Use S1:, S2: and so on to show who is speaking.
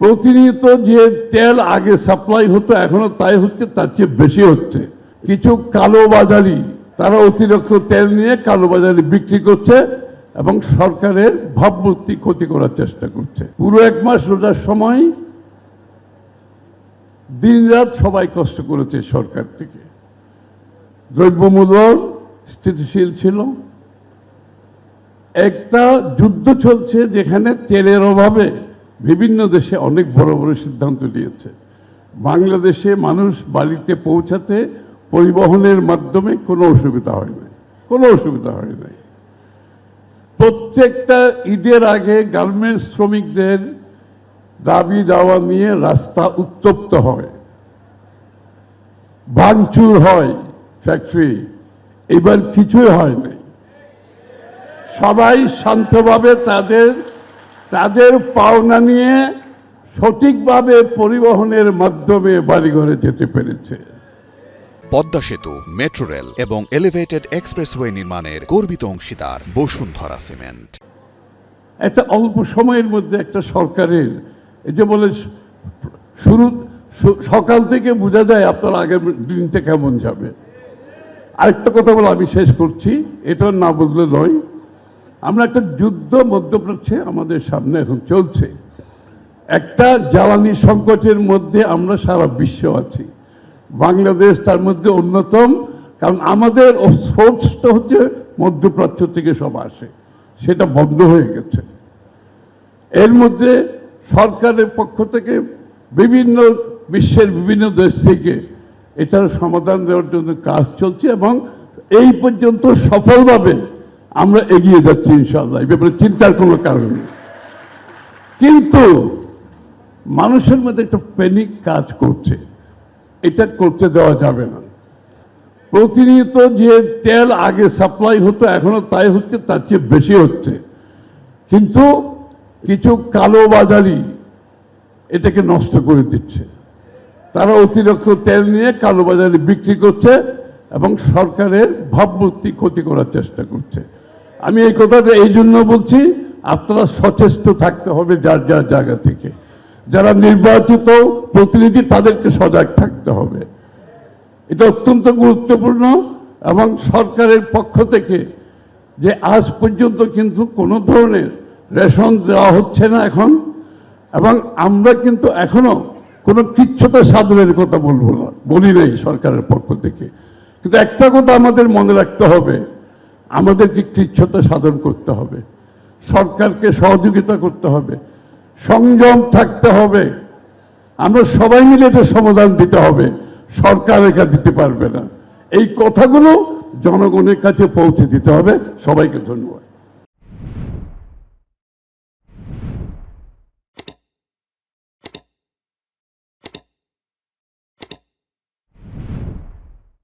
S1: প্রতিনিয়ত যে তেল আগে সাপ্লাই হতো এখনো তাই হচ্ছে, তার চেয়ে বেশি হচ্ছে। কিছু কালোবাজারি তারা অতিরিক্ত তেল নিয়ে কালোবাজারি বিক্রি করছে এবং সরকারের ভাবমূর্তি ক্ষতি করার চেষ্টা করছে। পুরো এক মাস রোজার সময় দিনরাত সবাই কষ্ট করেছে সরকার থেকে। দ্রব্যমূল্য স্থিতিশীল ছিল। একটা যুদ্ধ চলছে যেখানে তেলের অভাবে বিভিন্ন দেশে অনেক বড় বড় সিদ্ধান্ত নিয়েছে। বাংলাদেশে মানুষ বাড়িতে পৌঁছাতে পরিবহনের মাধ্যমে কোনো অসুবিধা হয় নাই, কোনো অসুবিধা হয় নাই। প্রত্যেকটা ঈদের আগে গার্মেন্টস শ্রমিকদের দাবি দাওয়া নিয়ে রাস্তা উত্তপ্ত হয়, ভাঙচুর হয় ফ্যাক্টরি। এবার কিছুই হয় নাই। সবাই শান্তভাবে তাদের পাওনা নিয়ে সঠিকভাবে পরিবহনের মাধ্যমে বাড়িঘরে যেতে পেরেছে।
S2: পদ্মা সেতু, মেট্রো রেল এবং এলিভেটেড এক্সপ্রেসওয়ে নির্মাণের গর্বিত অংশীদার বসুন্ধরা সিমেন্ট।
S1: একটা অল্প সময়ের মধ্যে একটা সরকারের এই যে বলে শুরু সকাল থেকে বোঝা যায় আপনার আগের দিনটা কেমন যাবে। আরেকটা কথা বলে আমি শেষ করছি, এটা না বললে নয়। আমরা একটা যুদ্ধ মধ্যপ্রাচ্যে আমাদের সামনে এখন চলছে। একটা জ্বালানি সংকটের মধ্যে আমরা সারা বিশ্ব আছি, বাংলাদেশ তার মধ্যে অন্যতম। কারণ আমাদের সোর্সটা হচ্ছে মধ্যপ্রাচ্য থেকে সব আসে, সেটা বন্ধ হয়ে গেছে। এর মধ্যে সরকারের পক্ষ থেকে বিভিন্ন বিশ্বের বিভিন্ন দেশ থেকে এটার সমাধান দেওয়ার জন্য কাজ চলছে এবং এই পর্যন্ত সফলভাবে আমরা এগিয়ে যাচ্ছি ইনশাআল্লাহ। এই ব্যাপারে চিন্তার কোনো কারণ নেই। কিন্তু মানুষের মধ্যে একটা প্যানিক কাজ করছে, এটা করতে দেওয়া যাবে না। প্রতিনিয়ত যে তেল আগে সাপ্লাই হতো এখনো তাই হচ্ছে, তার চেয়ে বেশি হচ্ছে। কিন্তু কিছু কালোবাজারি এটাকে নষ্ট করে দিচ্ছে। তারা অতিরিক্ত তেল নিয়ে কালোবাজারি বিক্রি করছে এবং সরকারের ভাবমূর্তি ক্ষতি করার চেষ্টা করছে। আমি এই কথাটা এই জন্য বলছি, আপনারা সচেষ্ট থাকতে হবে যার যার জায়গা থেকে। যারা নির্বাচিত প্রতিনিধি তাদেরকে সজাগ থাকতে হবে। এটা অত্যন্ত গুরুত্বপূর্ণ। এবং সরকারের পক্ষ থেকে যে আজ পর্যন্ত কিন্তু কোনো ধরনের রেশন দেওয়া হচ্ছে না এখন, এবং আমরা কিন্তু এখনো কোনো কৃচ্ছতা সাধনের কথা বলবো না, বলি নাই সরকারের পক্ষ থেকে। কিন্তু একটা কথা আমাদের মনে রাখতে হবে, আমাদেরকে কৃচ্ছতা সাধন করতে হবে, সরকারকে সহযোগিতা করতে হবে, সংযম থাকতে হবে। আমরা সবাই মিলে এটা সমাধান দিতে হবে, সরকার একা দিতে পারবে না। এই কথাগুলো জনগণের কাছে পৌঁছে দিতে হবে। সবাইকে ধন্যবাদ।